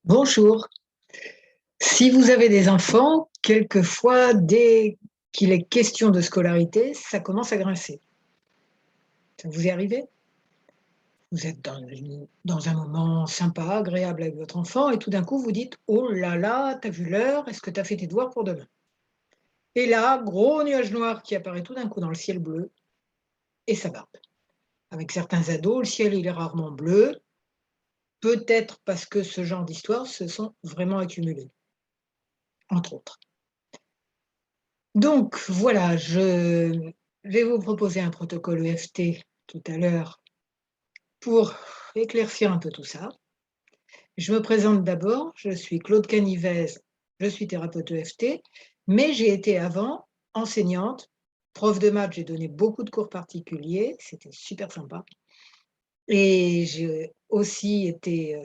Bonjour. Si vous avez des enfants, quelquefois, dès qu'il est question de scolarité, ça commence à grincer. Ça vous est arrivé? Vous êtes dans un moment sympa, agréable avec votre enfant et tout d'un coup vous dites: «Oh là là, t'as vu l'heure? Est-ce que tu as fait tes devoirs pour demain?» Et là, gros nuage noir qui apparaît tout d'un coup dans le ciel bleu et ça barde. Avec certains ados, le ciel il est rarement bleu, peut-être parce que ce genre d'histoires se sont vraiment accumulées, entre autres. Donc voilà, je vais vous proposer un protocole EFT tout à l'heure pour éclaircir un peu tout ça. Je me présente d'abord, je suis Claude Canivez, je suis thérapeute EFT, mais j'ai été avant enseignante, prof de maths, j'ai donné beaucoup de cours particuliers, c'était super sympa et j'ai aussi été,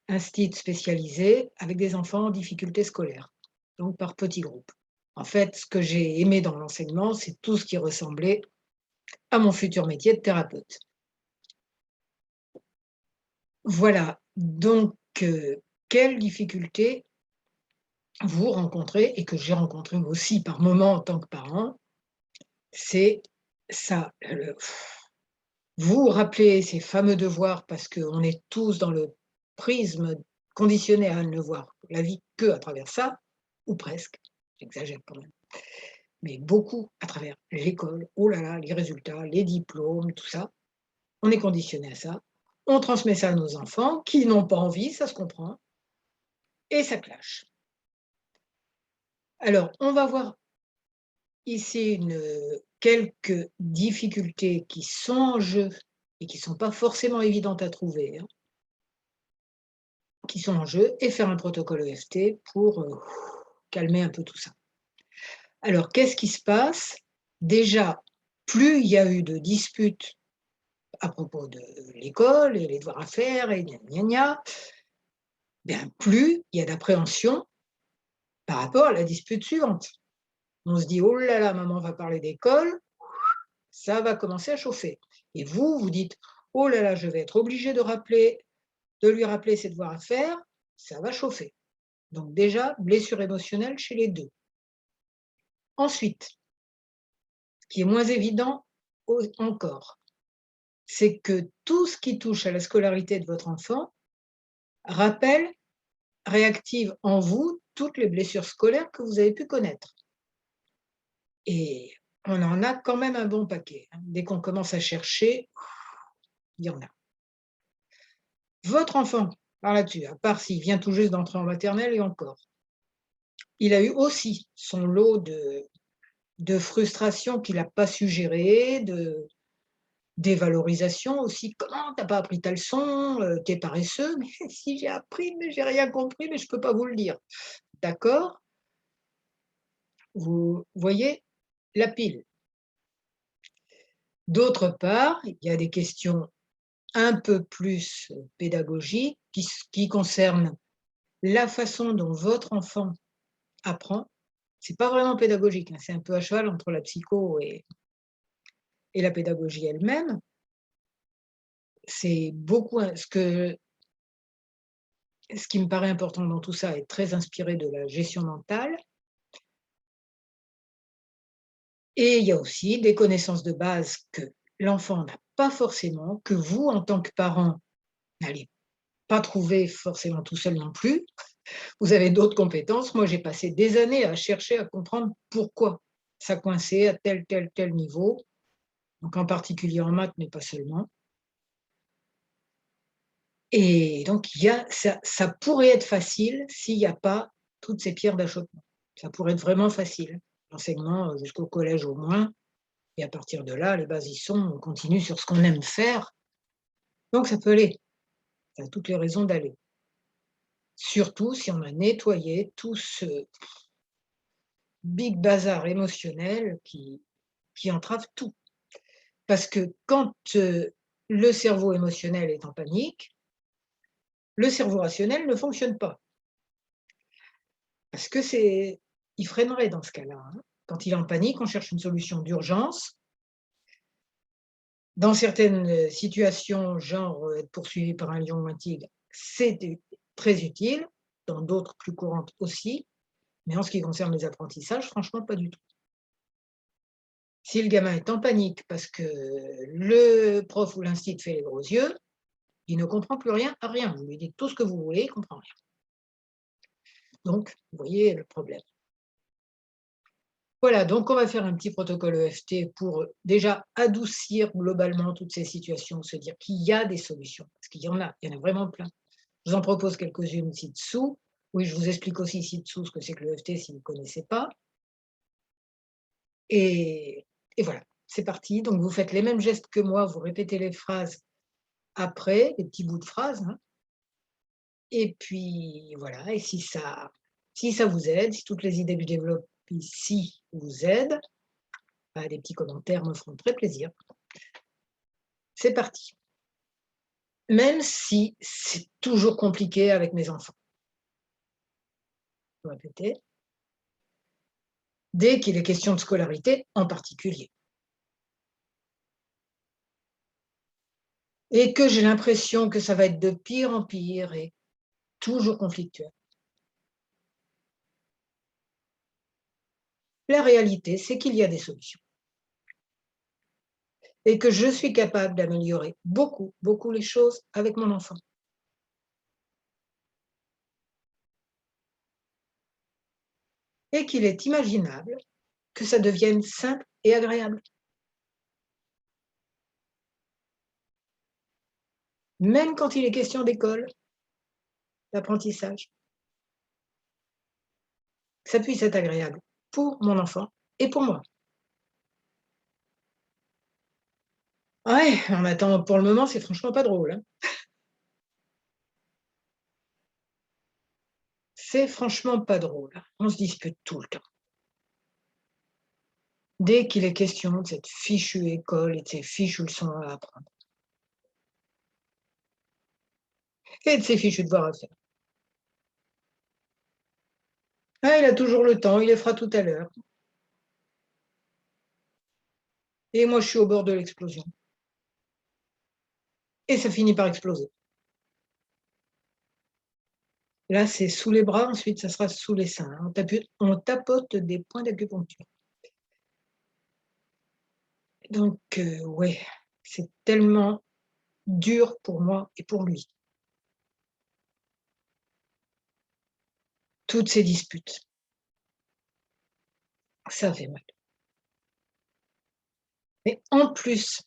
instite spécialisée avec des enfants en difficulté scolaire, donc par petits groupes. En fait, ce que j'ai aimé dans l'enseignement, c'est tout ce qui ressemblait à mon futur métier de thérapeute. Voilà, donc quelles difficultés vous rencontrez et que j'ai rencontrées moi aussi par moments en tant que parent, c'est ça, vous rappelez ces fameux devoirs parce qu'on est tous dans le prisme conditionné à ne voir la vie que à travers ça, ou presque, j'exagère quand même, mais beaucoup à travers l'école. Oh là là, les résultats, les diplômes, tout ça. On est conditionné à ça. On transmet ça à nos enfants qui n'ont pas envie, ça se comprend, et ça clash. Alors, on va voir ici quelques difficultés qui sont en jeu et qui ne sont pas forcément évidentes à trouver, hein, qui sont en jeu et faire un protocole EFT pour calmer un peu tout ça. Alors, qu'est-ce qui se passe? Déjà, plus il y a eu de disputes à propos de l'école et les devoirs à faire et gna gna gna, bien plus il y a d'appréhension par rapport à la dispute suivante. On se dit: «Oh là là, maman va parler d'école, ça va commencer à chauffer» et vous, vous dites: «Oh là là, je vais être obligée de lui rappeler ses devoirs à faire, ça va chauffer». Donc déjà, blessure émotionnelle chez les 2. Ensuite, ce qui est moins évident encore, c'est que tout ce qui touche à la scolarité de votre enfant rappelle, réactive en vous toutes les blessures scolaires que vous avez pu connaître. Et on en a quand même un bon paquet, hein. Dès qu'on commence à chercher, il y en a. Votre enfant, par là-dessus, à part s'il vient tout juste d'entrer en maternelle et encore, il a eu aussi son lot de frustrations qu'il n'a pas su gérer, de dévalorisation aussi. «Comment tu as pas appris ta leçon? Tu es paresseux». «Mais si j'ai appris, mais j'ai rien compris, mais je peux pas vous le dire». D'accord, vous voyez la pile. D'autre part, il y a des questions un peu plus, pédagogiques qui concernent la façon dont votre enfant apprend. C'est pas vraiment pédagogique, hein, c'est un peu à cheval entre la psycho et la pédagogie elle-même. C'est beaucoup ce qui me paraît important dans tout ça est très inspiré de la gestion mentale et il y a aussi des connaissances de base que l'enfant n'a pas forcément, que vous, en tant que parent, n'allez pas trouver forcément tout seul non plus. Vous avez d'autres compétences. Moi, j'ai passé des années à chercher à comprendre pourquoi ça coinçait à tel niveau, donc en particulier en maths, mais pas seulement. Et donc il y a ça pourrait être facile s'il y a pas toutes ces pierres d'achoppement. Ça pourrait être vraiment facile. L'enseignement, jusqu'au collège au moins et à partir de là, les bases y sont, on continue sur ce qu'on aime faire, donc ça peut aller. Ça a toutes les raisons d'aller. Surtout si on a nettoyé tout ce big bazar émotionnel qui entrave tout. Parce que quand, le cerveau émotionnel est en panique, le cerveau rationnel ne fonctionne pas. Parce que il freinerait dans ce cas-là, hein. Quand il est en panique, on cherche une solution d'urgence. Dans certaines, situations, genre, être poursuivi par un lion ou un tigre, c'est très utile, dans d'autres plus courantes aussi, mais en ce qui concerne les apprentissages, franchement, pas du tout. Si le gamin est en panique parce que le prof ou l'instit fait les gros yeux, il ne comprend plus rien à rien. Vous lui dites tout ce que vous voulez, il ne comprend rien. Donc, vous voyez le problème. Voilà, donc on va faire un petit protocole EFT pour déjà adoucir globalement toutes ces situations, se dire qu'il y a des solutions, parce il y en a vraiment plein. Je vous en propose quelques-unes ci-dessous. Oui, je vous explique aussi ci-dessous ce que c'est que l'EFT si vous ne connaissez pas. Et, et voilà, c'est parti. Donc vous faites les mêmes gestes que moi, vous répétez les phrases après, les petits bouts de phrases, hein. Et puis voilà, et si ça vous aide, si toutes les idées que je développe ici vous aident, bah, des petits commentaires me feront très plaisir. C'est parti. Même si c'est toujours compliqué avec mes enfants. Je vais répéter. Dès qu'il est question de scolarité en particulier. Et que j'ai l'impression que ça va être de pire en pire et toujours conflictuel. La réalité, c'est qu'il y a des solutions. Et que je suis capable d'améliorer beaucoup, beaucoup les choses avec mon enfant. Et qu'il est imaginable que ça devienne simple et agréable. Même quand il est question d'école, d'apprentissage. Que ça puisse être agréable pour mon enfant et pour moi. Ouais, en attendant, pour le moment, c'est franchement pas drôle, hein. C'est franchement pas drôle, hein. On se dispute tout le temps. Dès qu'il est question de cette fichue école et de ces fichues leçons à apprendre. Et de ces fichus devoirs à faire. Ah, il a toujours le temps, il les fera tout à l'heure. Et moi, je suis au bord de l'explosion. Et ça finit par exploser. Là, c'est sous les bras, ensuite, ça sera sous les seins, hein. On tapote des points d'acupuncture. Donc, ouais, c'est tellement dur pour moi et pour lui. Toutes ces disputes, ça fait mal. Mais en plus,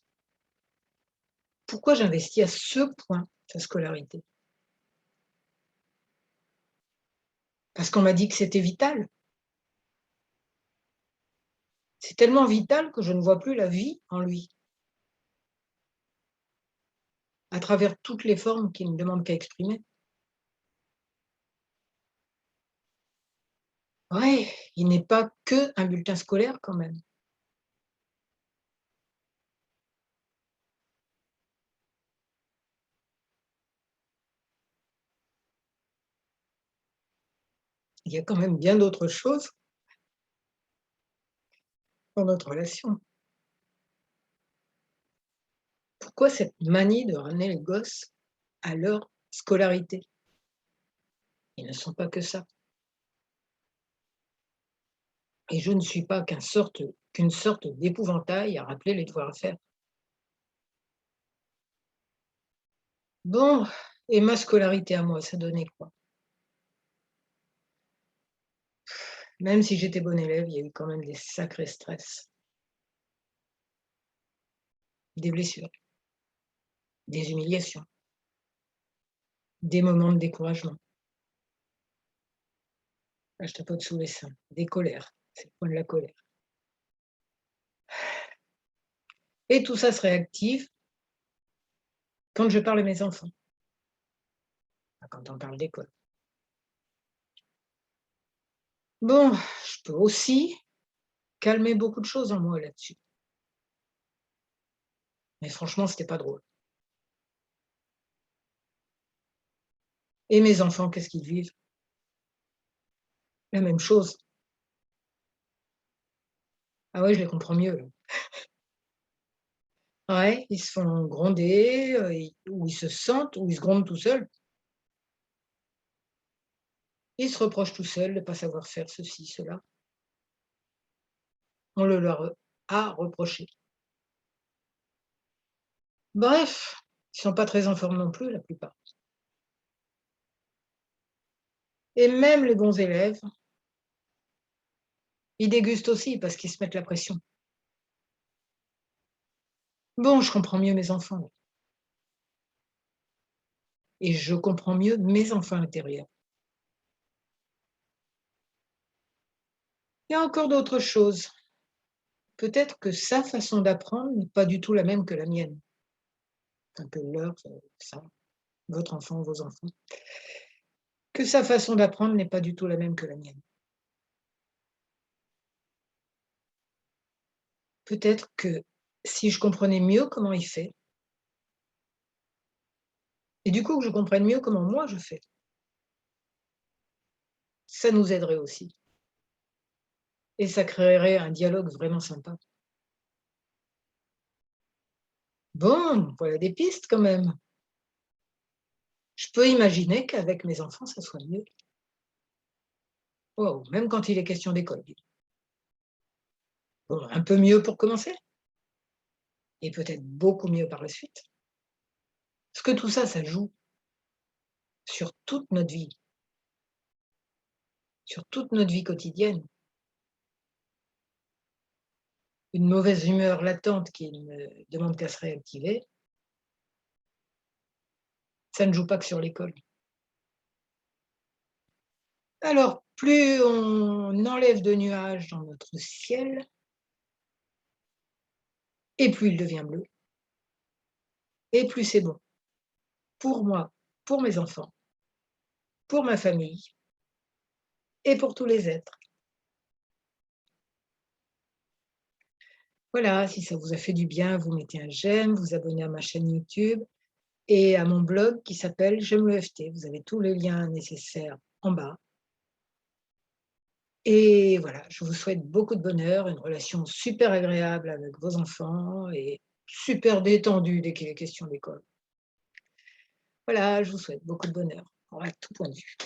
pourquoi j'investis à ce point sa scolarité? Parce qu'on m'a dit que c'était vital. C'est tellement vital que je ne vois plus la vie en lui, à travers toutes les formes qu'il ne demande qu'à exprimer. Ouais, il n'est pas qu'un bulletin scolaire quand même. Il y a quand même bien d'autres choses dans notre relation. Pourquoi cette manie de ramener les gosses à leur scolarité? Ils ne sont pas que ça. Et je ne suis pas qu'une sorte d'épouvantail à rappeler les devoirs à faire. Bon, et ma scolarité à moi, ça donnait quoi? Même si j'étais bonne élève, il y a eu quand même des sacrés stress, des blessures, des humiliations, des moments de découragement. Là, je tapote sous les seins, des colères, c'est le point de la colère. Et tout ça se réactive quand je parle à mes enfants, quand on parle d'école. Bon, je peux aussi calmer beaucoup de choses en moi là-dessus. Mais franchement, c'était pas drôle. Et mes enfants, qu'est-ce qu'ils vivent? La même chose. Ah ouais, je les comprends mieux, là. Ouais, ils se font gronder, ou ils se sentent ou ils se grondent tout seuls. Ils se reprochent tout seuls de ne pas savoir faire ceci, cela. On le leur a reproché. Bref, ils sont pas très en forme non plus, la plupart. Et même les bons élèves, ils dégustent aussi parce qu'ils se mettent la pression. Bon, je comprends mieux mes enfants et je comprends mieux mes enfants intérieurs. Il y a encore d'autres choses. Peut-être que sa façon d'apprendre n'est pas du tout la même que la mienne. Enfin que leur, ça, votre enfant, vos enfants. Que sa façon d'apprendre n'est pas du tout la même que la mienne. Peut-être que si je comprenais mieux comment il fait et du coup que je comprenne mieux comment moi je fais, ça nous aiderait aussi et ça créerait un dialogue vraiment sympa. Bon, voilà des pistes quand même. Je peux imaginer qu'avec mes enfants, ça soit mieux. Waouh, même quand il est question d'école. Bon, un peu mieux pour commencer et peut-être beaucoup mieux par la suite. Parce que tout ça, ça joue sur toute notre vie, sur toute notre vie quotidienne. Une mauvaise humeur latente qui ne demande qu'à se réactiver, ça ne joue pas que sur l'école. Alors, plus on enlève de nuages dans notre ciel, et plus il devient bleu, et plus c'est bon. Pour moi, pour mes enfants, pour ma famille et pour tous les êtres. Voilà, si ça vous a fait du bien, vous mettez un j'aime, vous abonnez à ma chaîne YouTube et à mon blog qui s'appelle J'aime le FT. Vous avez tous les liens nécessaires en bas. Et voilà, je vous souhaite beaucoup de bonheur, une relation super agréable avec vos enfants et super détendue dès qu'il est question d'école. Voilà, je vous souhaite beaucoup de bonheur, à tout point de vue.